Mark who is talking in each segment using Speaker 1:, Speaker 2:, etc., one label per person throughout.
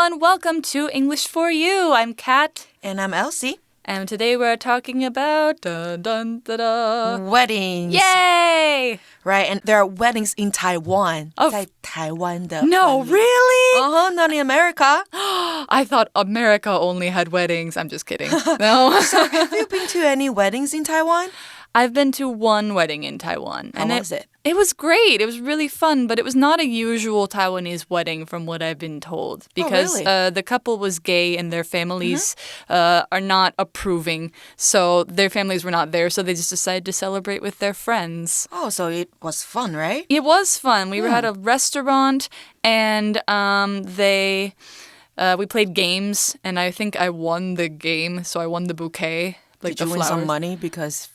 Speaker 1: everyone. Welcome to English for You. I'm Kat.
Speaker 2: And I'm Elsie.
Speaker 1: And today we're talking about
Speaker 2: weddings.
Speaker 1: Yay!
Speaker 2: Right, and there are weddings in Taiwan.
Speaker 1: Oh.
Speaker 2: 在台湾的
Speaker 1: No,
Speaker 2: 婚礼
Speaker 1: really?
Speaker 2: Not in America.
Speaker 1: I thought America only had weddings. I'm just kidding. No.
Speaker 2: So, have you been to any weddings in Taiwan?
Speaker 1: I've been to one wedding in Taiwan.
Speaker 2: How was it?
Speaker 1: It was great. It was really fun, but it was not a usual Taiwanese wedding from what I've been told. Because the couple was gay and their families are not approving. So their families were not there, so they just decided to celebrate with their friends.
Speaker 2: Oh, so it was fun, right?
Speaker 1: It was fun. We had a restaurant and we played games, and I think I won the game, so I won the bouquet.
Speaker 2: Did you win some money because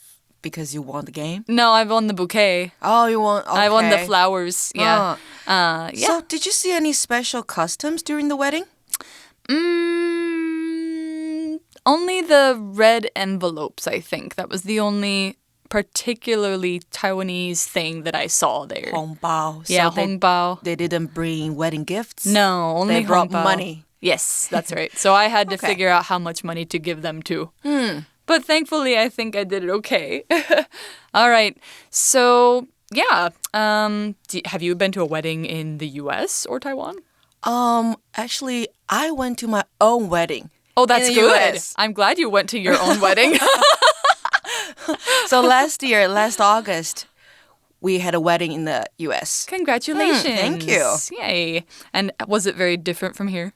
Speaker 2: you won the game?
Speaker 1: No, I won the bouquet.
Speaker 2: Oh, you won. Okay.
Speaker 1: I won the flowers. Yeah. Yeah.
Speaker 2: So, did you see any special customs during the wedding?
Speaker 1: Only the red envelopes, I think. That was the only particularly Taiwanese thing that I saw there.
Speaker 2: 红包.
Speaker 1: Yeah,
Speaker 2: so
Speaker 1: 红包.
Speaker 2: They didn't bring wedding gifts?
Speaker 1: No, only
Speaker 2: They brought
Speaker 1: 红包.
Speaker 2: money.
Speaker 1: Yes, that's right. So I had to figure out how much money to give them to. But thankfully, I think I did it okay. All right. So, yeah. Have you been to a wedding in the U.S. or Taiwan?
Speaker 2: Actually, I went to my own wedding.
Speaker 1: Oh, that's
Speaker 2: in the
Speaker 1: good.
Speaker 2: US.
Speaker 1: I'm glad you went to your own wedding.
Speaker 2: So last August, we had a wedding in the U.S.
Speaker 1: Congratulations.
Speaker 2: Thank you.
Speaker 1: Yay. And was it very different from here?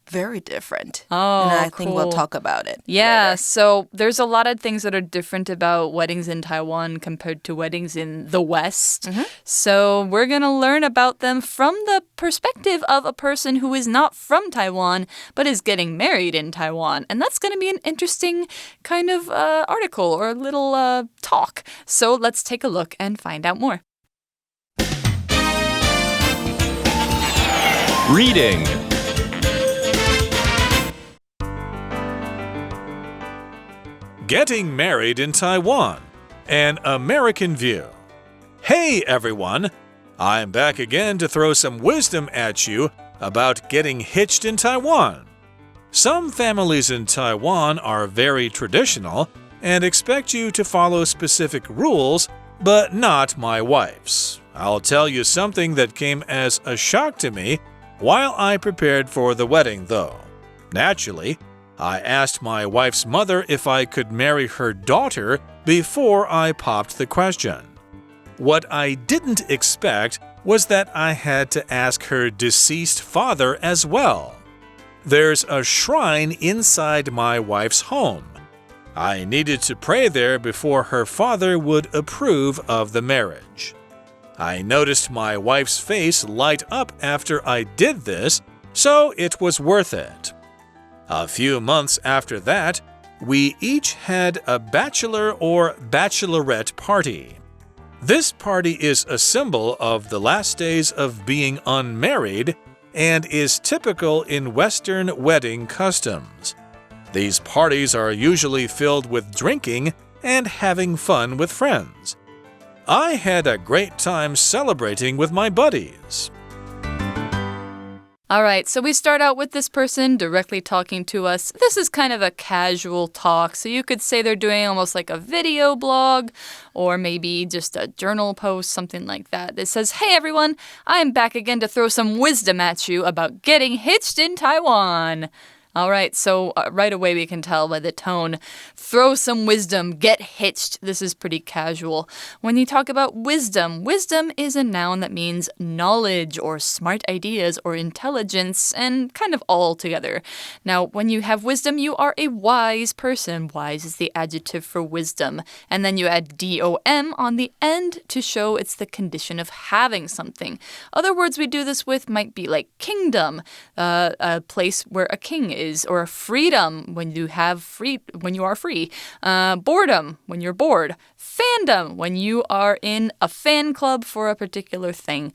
Speaker 2: Very different.
Speaker 1: Oh,
Speaker 2: and I think we'll talk about it
Speaker 1: Yeah,
Speaker 2: later.
Speaker 1: so there's a lot of things that are different about weddings in Taiwan compared to weddings in the West. So we're going to learn about them from the perspective of a person who is not from Taiwan but is getting married in Taiwan. And that's going to be an interesting kind of article or a little talk. So let's take a look and find out more.
Speaker 3: Reading. Getting Married in Taiwan, an American View. Hey everyone! I'm back again to throw some wisdom at you about getting hitched in Taiwan. Some families in Taiwan are very traditional and expect you to follow specific rules, but not my wife's. I'll tell you something that came as a shock to me while I prepared for the wedding, though. Naturally, I asked my wife's mother if I could marry her daughter before I popped the question. What I didn't expect was that I had to ask her deceased father as well. There's a shrine inside my wife's home. I needed to pray there before her father would approve of the marriage. I noticed my wife's face light up after I did this, so it was worth it. A few months after that, we each had a bachelor or bachelorette party. This party is a symbol of the last days of being unmarried and is typical in Western wedding customs. These parties are usually filled with drinking and having fun with friends. I had a great time celebrating with my buddies.
Speaker 1: All right, so we start out with this person directly talking to us. This is kind of a casual talk, so you could say they're doing almost like a video blog or maybe just a journal post, something like that. It says, "Hey everyone, I'm back again to throw some wisdom at you about getting hitched in Taiwan." All right, so right away we can tell by the tone. Throw some wisdom, get hitched. This is pretty casual. When you talk about wisdom, wisdom is a noun that means knowledge or smart ideas or intelligence and kind of all together. Now, when you have wisdom, you are a wise person. Wise is the adjective for wisdom. And then you add D-O-M on the end to show it's the condition of having something. Other words we do this with might be like kingdom, a place where a king is, or freedom when you are free, boredom when you're bored, fandom when you are in a fan club for a particular thing.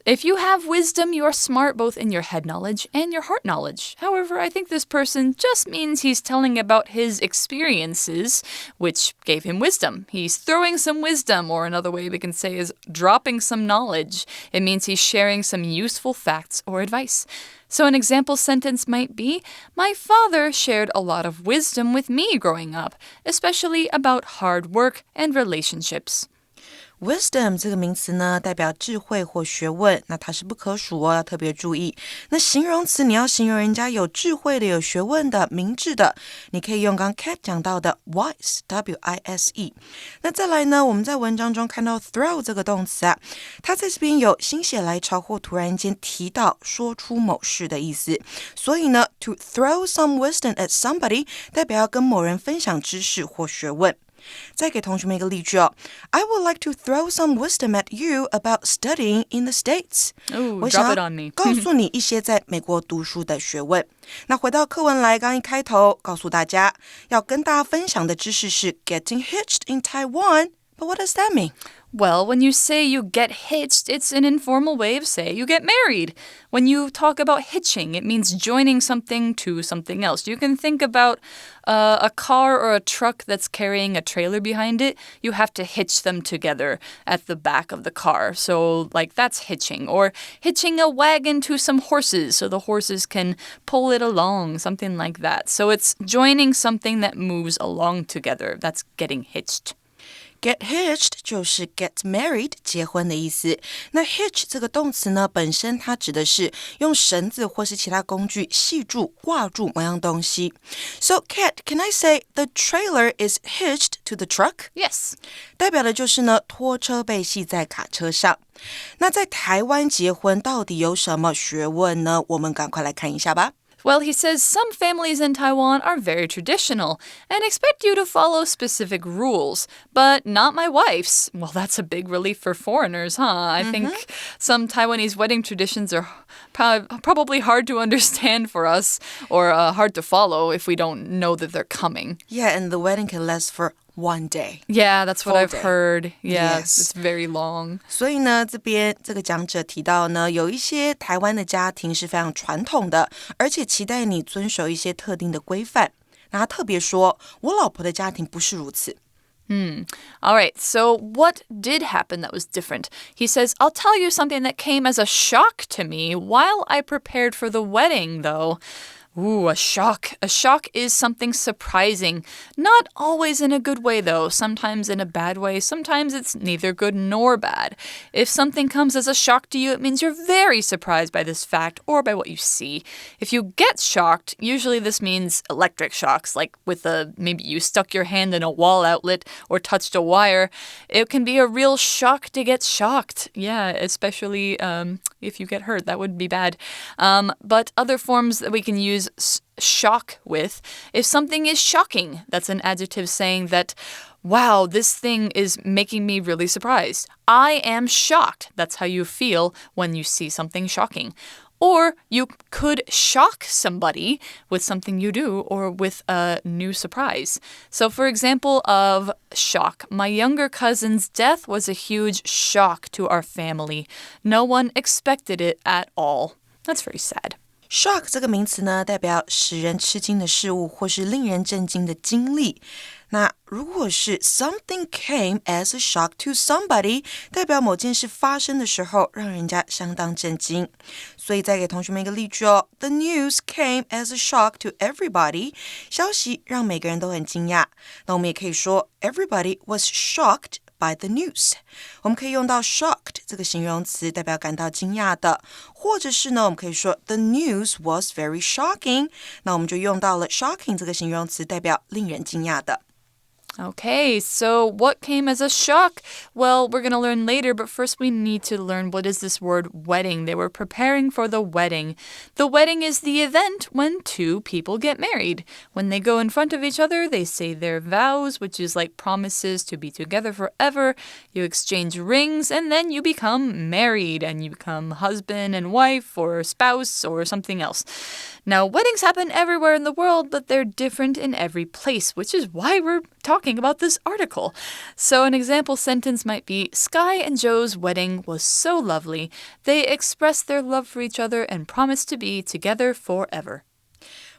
Speaker 1: If you have wisdom, you are smart both in your head knowledge and your heart knowledge. However, I think this person just means he's telling about his experiences, which gave him wisdom. He's throwing some wisdom, or another way we can say is dropping some knowledge. It means he's sharing some useful facts or advice. So an example sentence might be, My father shared a lot of wisdom with me growing up, especially about hard work and relationships.Wisdom
Speaker 2: 这个名词呢，代表智慧或学问，那它是不可数哦，要特别注意。那形容词你要形容人家有智慧的、有学问的、明智的，你可以用刚 Kat 讲到的 wise W-I-S-E。那再来呢，我们在文章中看到 throw 这个动词啊，它在这边有心血来潮或突然间提到、说出某事的意思。所以呢 ，to throw some wisdom at somebody 代表要跟某人分享知识或学问。再给同学们一个例句哦 I would like to throw some wisdom at you about studying in the States.
Speaker 1: Ooh, drop it on me.
Speaker 2: 告诉你一些在美国读书的学问。那回到课文来，刚一开头告诉大家，要跟大家分享的知识是 getting hitched in Taiwan. But what does that mean?
Speaker 1: Well, when you say you get hitched, it's an informal way of saying you get married. When you talk about hitching, it means joining something to something else. You can think about a car or a truck that's carrying a trailer behind it. You have to hitch them together at the back of the car. So, like, that's hitching. Or hitching a wagon to some horses so the horses can pull it along, something like that. So it's joining something that moves along together. That's getting hitched.Get
Speaker 2: hitched 就是 get married 结婚的意思。那 hitch 这个动词呢，本身它指的是用绳子或是其他工具系住、挂住某样东西。So, Kat, can I say the trailer is hitched to the truck?
Speaker 1: Yes.
Speaker 2: 代表的就是呢，拖车被系在卡车上。那在台湾结婚到底有什么学问呢？我们赶快来看一下吧。
Speaker 1: Well, he says some families in Taiwan are very traditional and expect you to follow specific rules, but not my wife's. Well, that's a big relief for foreigners, huh? I think some Taiwanese wedding traditions are probably hard to understand for us or hard to follow if we don't know that they're coming.
Speaker 2: Yeah, and the wedding can last for one day.
Speaker 1: Yeah, that's what
Speaker 2: Full
Speaker 1: I've
Speaker 2: day.
Speaker 1: heard. Yeah,
Speaker 2: Yes.
Speaker 1: it's very long.
Speaker 2: 所以呢，这边这个讲者提到呢，有一些台湾的家庭是非常传统的，而且期待你遵守一些特定的规范。那他特别说，我老婆的家庭不是如此。
Speaker 1: All right, so what did happen that was different? He says, I'll tell you something that came as a shock to me while I prepared for the wedding, though.Ooh, a shock. A shock is something surprising. Not always in a good way, though. Sometimes in a bad way. Sometimes it's neither good nor bad. If something comes as a shock to you, it means you're very surprised by this fact or by what you see. If you get shocked, usually this means electric shocks, like maybe you stuck your hand in a wall outlet or touched a wire. It can be a real shock to get shocked. Yeah, especially if you get hurt. That would be bad. But other forms that we can use shock with. If something is shocking, that's an adjective saying that, wow, this thing is making me really surprised. I am shocked. That's how you feel when you see something shocking. Or you could shock somebody with something you do or with a new surprise. So for example of shock, my younger cousin's death was a huge shock to our family. No one expected it at all. That's very sad.Shock
Speaker 2: 这个名词呢，代表使人吃惊的事物或是令人震惊的经历。那如果是 something came as a shock to somebody， 代表某件事发生的时候让人家相当震惊。所以再给同学们一个例句哦 The news came as a shock to everybody， 消息让每个人都很惊讶。那我们也可以说 everybody was shocked.By the news， 我们可以用到 shocked 这个形容词，代表感到惊讶的，或者是呢，我们可以说 the news was very shocking， 那我们就用到了 shocking 这个形容词，代表令人惊讶的。
Speaker 1: Okay, so what came as a shock? Well, we're going to learn later, but first we need to learn what is this word wedding. They were preparing for the wedding. The wedding is the event when two people get married. When they go in front of each other, they say their vows, which is like promises to be together forever. You exchange rings, and then you become married, and you become husband and wife or spouse or something else. Now, weddings happen everywhere in the world, but they're different in every place, which is why we're talking about this article. So an example sentence might be, Sky and Joe's wedding was so lovely. They expressed their love for each other and promised to be together forever.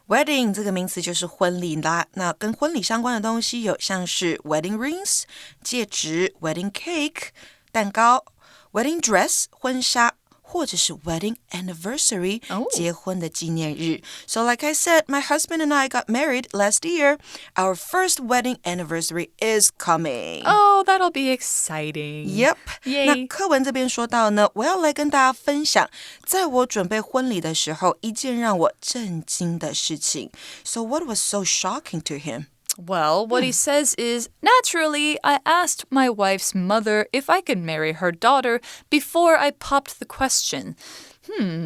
Speaker 2: Wedding 这个名词就是婚礼啦，那跟婚礼相关的东西有像是 wedding rings 戒指 wedding cake 蛋糕 wedding dress 婚纱或者是 wedding anniversary 结婚的纪念日 So like I said, my husband and I got married last year. Our first wedding anniversary is coming.
Speaker 1: Oh, that'll be exciting.
Speaker 2: Yep.
Speaker 1: Yay.
Speaker 2: 那课文这边说到呢，我要来跟大家分享，在我准备婚礼的时候，一件让我震惊的事情。So what was so shocking to him?Well,
Speaker 1: what he says is, naturally, I asked my wife's mother if I could marry her daughter before I popped the question.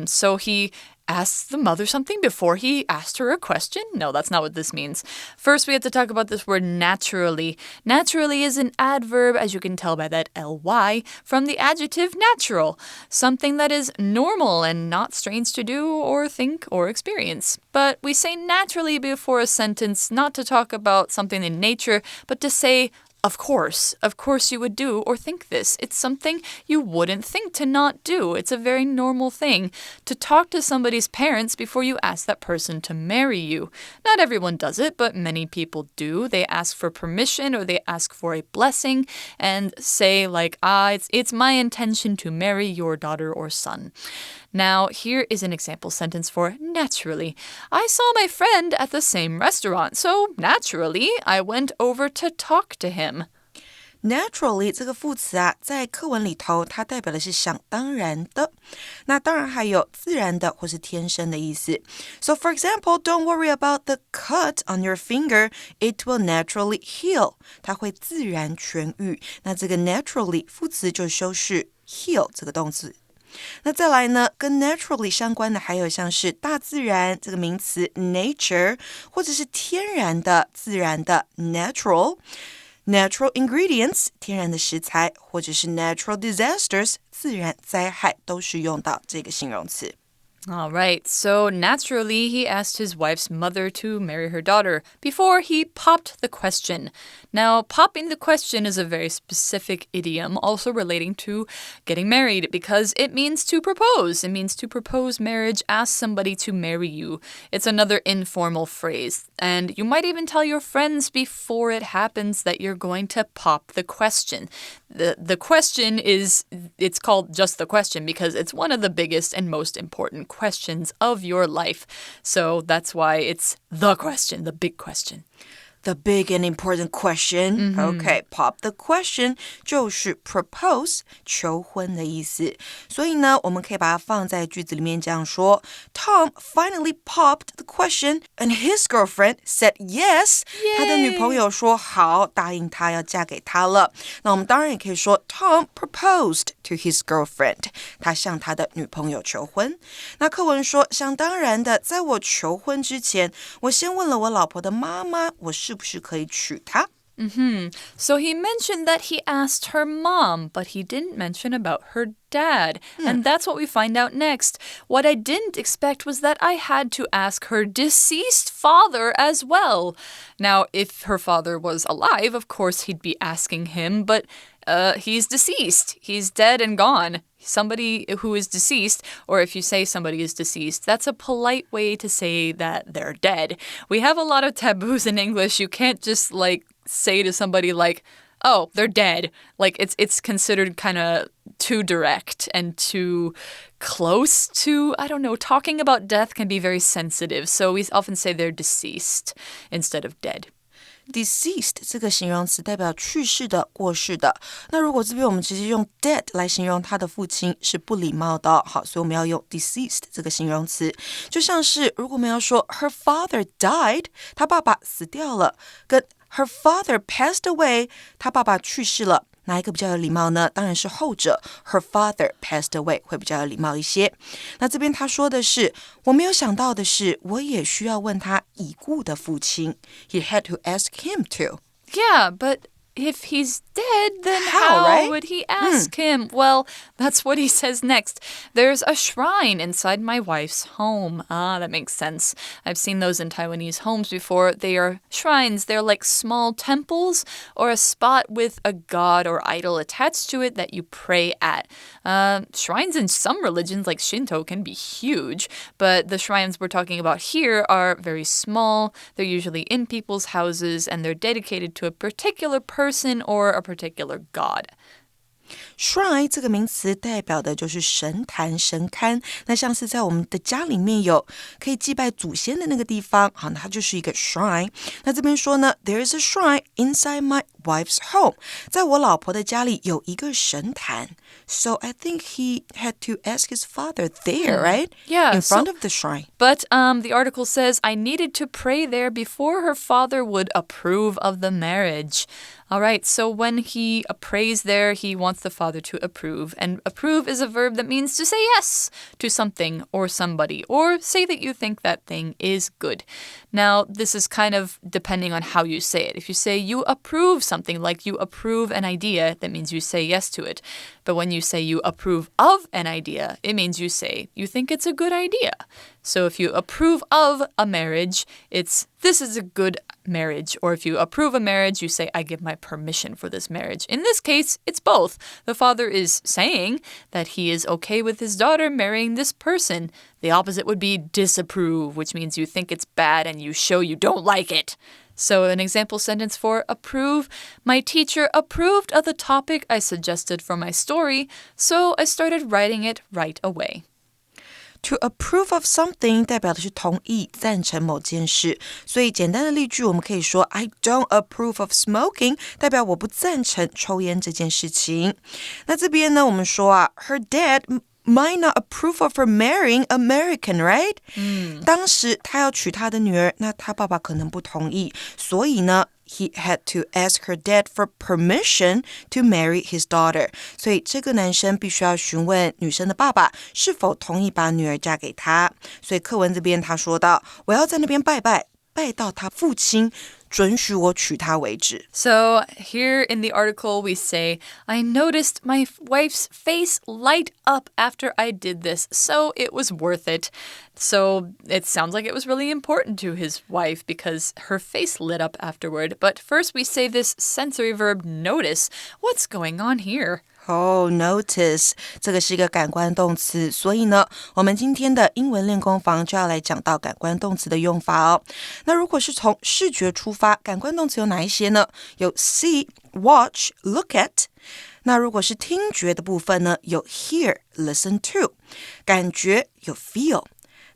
Speaker 1: So he asked the mother something before he asked her a question? No, that's not what this means. First, we have to talk about this word naturally. Naturally is an adverb, as you can tell by that ly, from the adjective natural, something that is normal and not strange to do or think or experience. But we say naturally before a sentence not to talk about something in nature, but to say, of course you would do or think this. It's something you wouldn't think to not do. It's a very normal thing to talk to somebody's parents before you ask that person to marry you. Not everyone does it, but many people do. They ask for permission or they ask for a blessing and say like, it's my intention to marry your daughter or son. Now, here is an example sentence for naturally. I saw my friend at the same restaurant, so naturally, I went over to talk to him.
Speaker 2: Naturally 这个副词啊，在课文里头，它代表的是想当然的。那当然还有自然的或是天生的意思。So for example, don't worry about the cut on your finger. It will naturally heal. 它会自然痊愈。那这个 naturally 副词就修饰 heal 这个动词。那再来呢，跟 naturally 相关的还有像是大自然这个名词 nature， 或者是天然的、自然的 natural ingredients 天然的食材，或者是 natural disasters 自然灾害，都是用到这个形容词。
Speaker 1: All right, so naturally he asked his wife's mother to marry her daughter before he popped the question. Now, popping the question is a very specific idiom also relating to getting married because it means to propose. It means to propose marriage, ask somebody to marry you. It's another informal phrase. And you might even tell your friends before it happens that you're going to pop the question. The question is, it's called just the question because it's one of the biggest and most important questions of your life. So that's why it's the question, the big question.
Speaker 2: The big and important question. Okay, pop the question 就是 propose 求婚的意思。所以呢，我们可以把它放在句子里面这样说 Tom finally popped the question and his girlfriend said yes.
Speaker 1: Yay!
Speaker 2: 他的女朋友说好，答应他要嫁给他了。那我们当然也可以说 Tom proposed to his girlfriend. 他向他的女朋友求婚。那课文说想当然的，在我求婚之前，我先问了我老婆的妈妈，我是不是可以娶她
Speaker 1: So he mentioned that he asked her mom, but he didn't mention about her dad. And that's what we find out next. What I didn't expect was that I had to ask her deceased father as well. Now, if her father was alive, of course he'd be asking him, but he's deceased. He's dead and gone. Somebody who is deceased, or if you say somebody is deceased, that's a polite way to say that they're dead. We have a lot of taboos in English. You can't just say to somebody oh, they're dead. It's considered kind of too direct and too close to, I don't know, talking about death can be very sensitive. So we often say they're deceased instead of dead.Deceased 这个形容词代表去世的、过世的。那如果这边我们直接用 dead 来形容他的父亲是不礼貌的。好，所以我们要用 deceased 这个形容词。就像是如果我们要说 her father died, 他爸爸死掉了，跟 her father passed away, 他爸爸去世了。哪一个比较有礼貌呢？当然是后者 Her father passed away 会比较有礼貌一些。那这边他说的是我没有想到的是我也需要问他已故的父亲 He had to ask him to. Yeah, but if he's dead, then
Speaker 2: How, right?
Speaker 1: would he ask him? Well, that's what he says next. There's a shrine inside my wife's home. Ah, that makes sense. I've seen those in Taiwanese homes before. They are shrines. They're like small temples or a spot with a god or idol attached to it that you pray at. Shrines in some religions, like Shinto, can be huge, but the shrines we're talking about here are very small. They're usually in people's houses, and they're dedicated to a particular person or a particular god.
Speaker 2: Shrine 这个名词代表的就是神坛、神龛，那像是在我们的家里面有可以祭拜祖先的那个地方，好，它就是一个 shrine。那这边说呢 ，There is a shrine inside my wife's home， 在我老婆的家里有一个神坛。So I think he had to ask his father there, right?
Speaker 1: Yeah.
Speaker 2: In front of the shrine.
Speaker 1: But the article says, I needed to pray there before her father would approve of the marriage. All right, so when he prays there, he wants the father to approve. And approve is a verb that means to say yes to something or somebody, or say that you think that thing is good. Now, this is kind of depending on how you say it. If you say you approve something, like you approve an idea, that means you say yes to it. But when you say you approve of an idea, it means you say you think it's a good idea. So if you approve of a marriage, it's this is a good marriage. Or if you approve a marriage, you say I give my permission for this marriage. In this case, it's both. The father is saying that he is okay with his daughter marrying this person. The opposite would be disapprove, which means you think it's bad and you show you don't like it. So an example sentence for approve. My teacher approved of the topic I suggested for my story, so I started writing it right away.
Speaker 2: To approve of something 代表的是同意、赞成某件事，所以简单的例句我们可以说 I don't approve of smoking 代表我不赞成抽烟这件事情。那这边呢我们说啊 her dad might not approve of her marrying American, right? 当时他要娶他的女儿，那他爸爸可能不同意，所以呢He had to ask her dad for permission to marry his daughter. 所以这个男生必须要询问女生的爸爸是否同意把女儿嫁给他。所以课文这边他说到，我要在那边拜拜，拜到他父亲准许我娶她为止。
Speaker 1: So here in the article we say, I noticed my wife's face light up after I did this, so it was worth it. So it sounds like it was really important to his wife because her face lit up afterward. But first we say this sensory verb notice. What's going on here?
Speaker 2: Notice 这个是一个感官动词，所以呢，我们今天的英文练功房就要来讲到感官动词的用法哦。那如果是从视觉出发，感官动词有哪一些呢？有 see, watch, look at。那如果是听觉的部分呢，有 hear, listen to。感觉有 feel。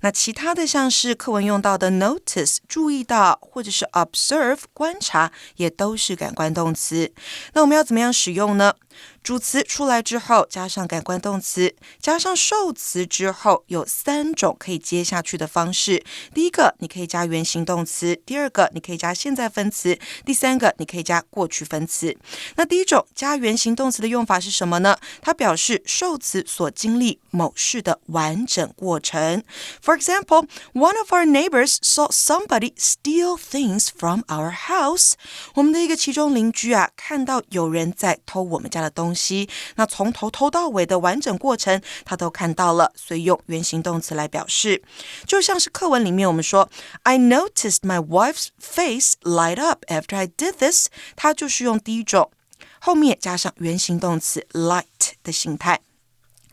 Speaker 2: 那其他的像是课文用到的 notice 注意到，或者是 observe 观察，也都是感官动词。那我们要怎么样使用呢？主词出来之后加上感官动词，加上受词之后，有3种可以接下去的方式。第一个你可以加原形动词，第二个你可以加现在分词，第三个你可以加过去分词。那第一种加原形动词的用法是什么呢？它表示受词所经历某事的完整过程。For example, one of our neighbors saw somebody steal things from our house. 我们的一个其中邻居啊，看到有人在偷我们家的东西，那从头偷到尾的完整过程他都看到了，所以用原形动词来表示。就像是课文里面我们说 I noticed my wife's face light up after I did this， 它就是用第一种后面加上原形动词 light 的形态。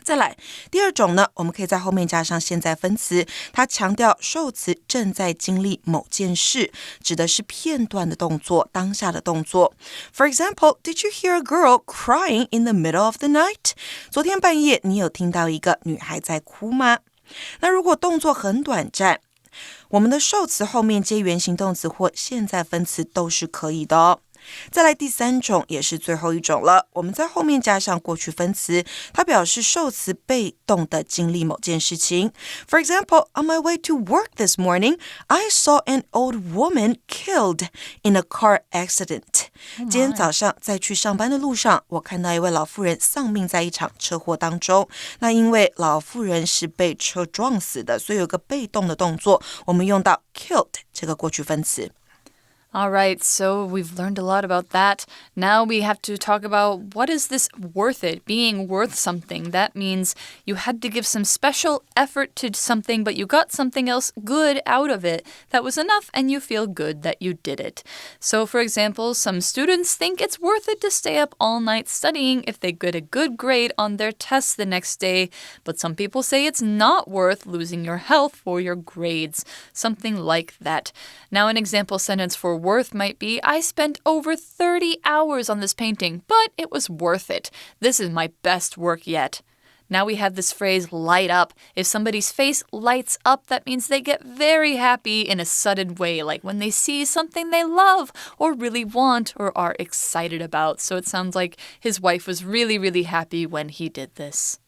Speaker 2: 再来，第二种呢，我们可以在后面加上现在分词，它强调受词正在经历某件事，指的是片段的动作，当下的动作。For example, did you hear a girl crying in the middle of the night? 昨天半夜你有听到一个女孩在哭吗？那如果动作很短暂，我们的受词后面接原形动词或现在分词都是可以的哦。再来第三种也是最后一种了，我们在后面加上过去分词，它表示受詞被动的经历某件事情。For example, on my way to work this morning, I saw an old woman killed in a car accident. 今天早上在去上班的路上，我看到一位老妇人丧命在一场车祸当中。那因为老妇人是被车撞死的，所以有个被动的动作，我们用到 killed 这个过去分词。
Speaker 1: All right, so we've learned a lot about that. Now we have to talk about what is this worth it, being worth something. That means you had to give some special effort to something, but you got something else good out of it that was enough and you feel good that you did it. So for example, some students think it's worth it to stay up all night studying if they get a good grade on their tests the next day, but some people say it's not worth losing your health for your grades. Something like that. Now an example sentence for worth might be, I spent over 30 hours on this painting, but it was worth it. This is my best work yet. Now we have this phrase, light up. If somebody's face lights up, that means they get very happy in a sudden way, like when they see something they love or really want or are excited about. So it sounds like his wife was really, really happy when he did this.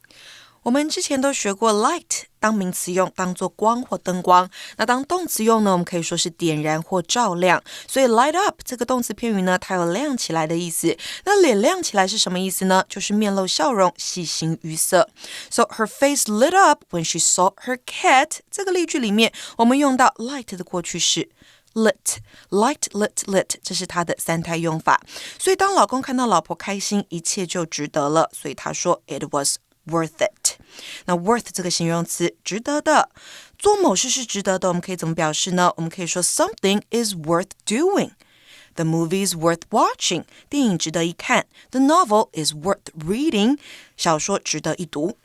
Speaker 2: 我们之前都学过 light 当名词用当作光或灯光，那当动词用呢，我们可以说是点燃或照亮。所以 light up 这个动词片语呢，它有亮起来的意思。那脸亮起来是什么意思呢？就是面露笑容，喜形于色。So her face lit up when she saw her cat。这个例句里面，我们用到 light 的过去式。Lit, light, lit, lit， 这是它的三态用法。所以当老公看到老婆开心，一切就值得了。所以他说 it was worth it。那 worth 这个形容词，值得的。做某事是值得的，我们可以怎么表示呢？我们可以说 something is worth doing. The movie is worth watching. 电影值得一看。The novel is worth reading. 小说值得一读。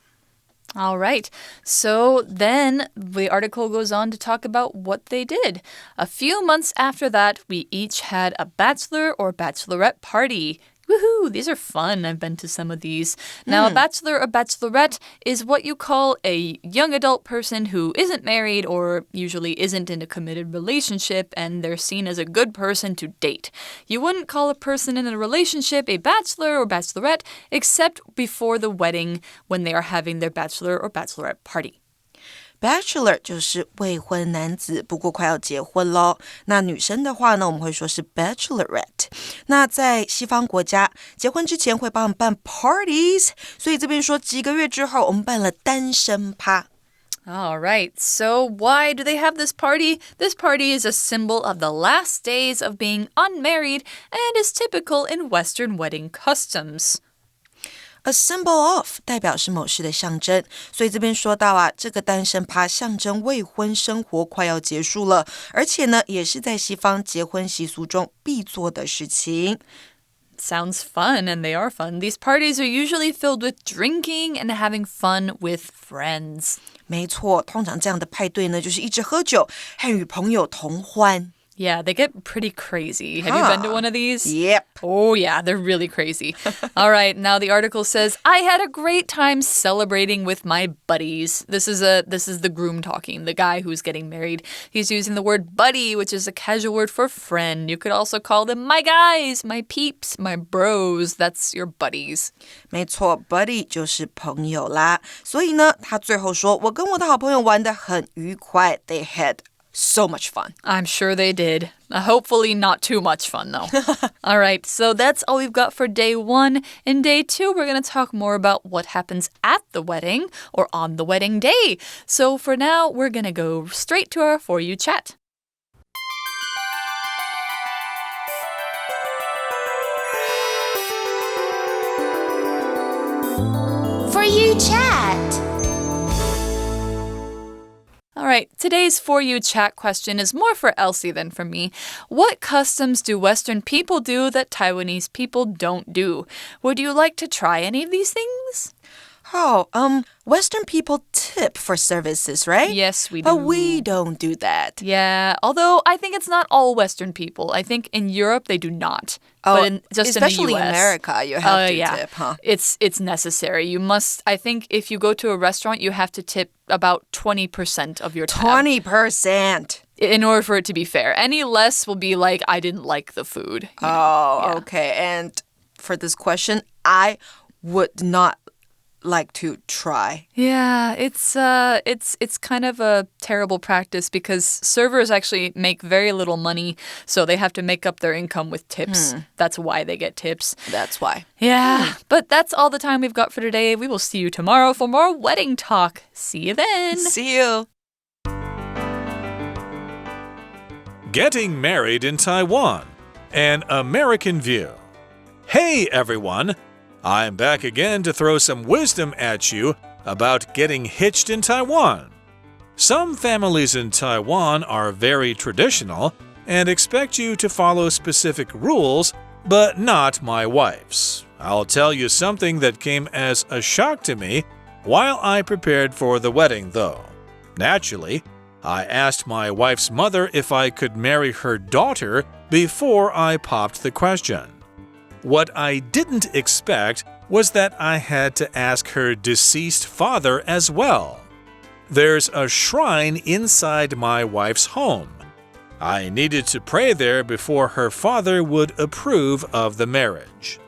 Speaker 1: All right. So then the article goes on to talk about what they did. A few months after that, we each had a bachelor or bachelorette party. Woohoo! These are fun. I've been to some of these. Now, a bachelor or bachelorette is what you call a young adult person who isn't married or usually isn't in a committed relationship, and they're seen as a good person to date. You wouldn't call a person in a relationship a bachelor or bachelorette except before the wedding when they are having their bachelor or bachelorette party.
Speaker 2: Bachelor 就是未婚男子，不过快要结婚咯。那女生的话呢，我们会说是 bachelorette。那在西方国家，结婚之前会帮我们办 parties， 所以这边说几个月之后，我们办了单身趴。
Speaker 1: All right, so why do they have this party? This party is a symbol of the last days of being unmarried and is typical in Western wedding customs.A
Speaker 2: symbol of 代表是某事的象征，所以这边说到啊，这个单身趴象征未婚生活快要结束了，而且呢，也是在西方结婚习俗中必做的事情。
Speaker 1: Sounds fun, and they are fun. These parties are usually filled with drinking and having fun with friends.
Speaker 2: 没错，通常这样的派对呢，就是一直喝酒，和与朋友同欢。
Speaker 1: Yeah, they get pretty crazy. Have you been to one of these?
Speaker 2: Yep.
Speaker 1: Oh, yeah, they're really crazy. All right, now the article says, I had a great time celebrating with my buddies. This is the groom talking, the guy who's getting married. He's using the word buddy, which is a casual word for friend. You could also call them my guys, my peeps, my bros. That's your buddies.
Speaker 2: 没错 buddy 就是朋友啦。所以呢，他最后说，我跟我的好朋友玩得很愉快。They had so much fun.
Speaker 1: I'm sure they did. Hopefully not too much fun, though. All right, so that's all we've got for day 1. In day 2, we're going to talk more about what happens at the wedding or on the wedding day. So for now, we're going to go straight to our For You chat.
Speaker 4: For You chat.All
Speaker 1: right, today's For You chat question is more for Elsie than for me. What customs do Western people do that Taiwanese people don't do? Would you like to try any of these things?
Speaker 2: Western people tip for services, right?
Speaker 1: Yes, we do.
Speaker 2: But we don't do that.
Speaker 1: Yeah, although I think it's not all Western people. I think in Europe they do not. But
Speaker 2: especially
Speaker 1: in the US.
Speaker 2: In America, you have to tip, huh?
Speaker 1: It's necessary. You must, I think if you go to a restaurant, you have to tip about 20% of your tab.
Speaker 2: 20%.
Speaker 1: In order for it to be fair. Any less will be like, I didn't like the food.
Speaker 2: Okay. And for this question, I would not like to try.
Speaker 1: Yeah, it's kind of a terrible practice because servers actually make very little money, so they have to make up their income with tips. That's why they get tips.
Speaker 2: That's why.
Speaker 1: Yeah, but that's all the time we've got for today. We will see you tomorrow for more wedding talk. See you then.
Speaker 2: See you.
Speaker 3: Getting Married in Taiwan, an American View. Hey everyone! I'm back again to throw some wisdom at you about getting hitched in Taiwan. Some families in Taiwan are very traditional and expect you to follow specific rules, but not my wife's. I'll tell you something that came as a shock to me while I prepared for the wedding, though. Naturally, I asked my wife's mother if I could marry her daughter before I popped the question. What I didn't expect was that I had to ask her deceased father as well. There's a shrine inside my wife's home. I needed to pray there before her father would approve of the marriage.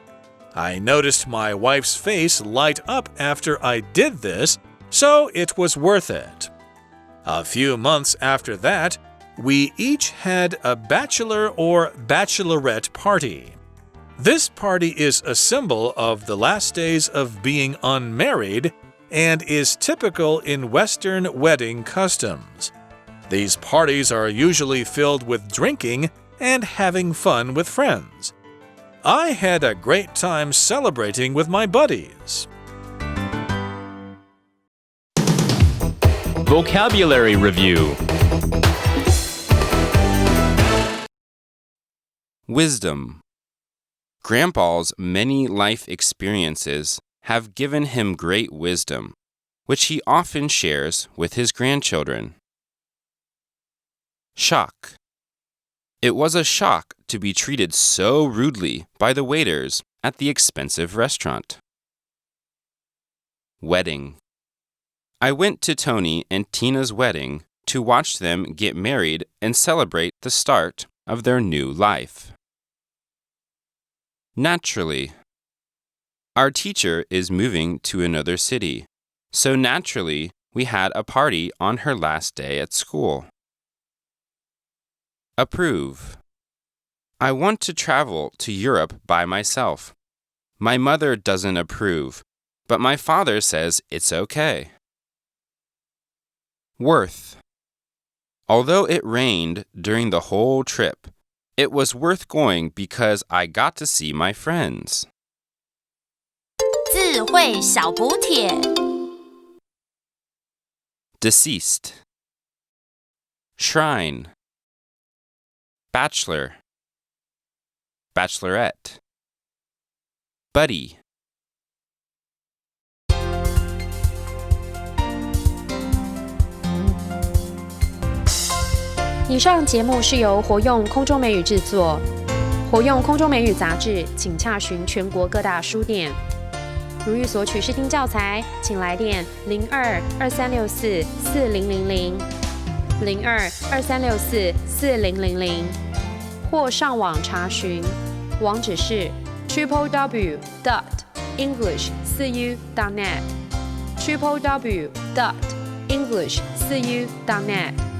Speaker 3: I noticed my wife's face light up after I did this, so it was worth it. A few months after that, we each had a bachelor or bachelorette party. This party is a symbol of the last days of being unmarried and is typical in Western wedding customs. These parties are usually filled with drinking and having fun with friends. I had a great time celebrating with my buddies.
Speaker 5: Vocabulary Review. Wisdom. Grandpa's many life experiences have given him great wisdom, which he often shares with his grandchildren. Shock. It was a shock to be treated so rudely by the waiters at the expensive restaurant. Wedding. I went to Tony and Tina's wedding to watch them get married and celebrate the start of their new life. Naturally. Our teacher is moving to another city, so naturally we had a party on her last day at school. Approve. I want to travel to Europe by myself. My mother doesn't approve, but my father says it's okay. Worth. Although it rained during the whole trip, it was worth going because I got to see my friends.
Speaker 4: 智慧小补帖
Speaker 5: Deceased. Shrine. Bachelor. Bachelorette. Buddy.
Speaker 6: 以上节目是由活用空中美语制作，活用空中美语杂志，请洽询全国各大书店。如欲索取试听教材，请来电02-2364-4000 02-2364-4000，或上网查询，网址是 www.english4u.net www.english4u.net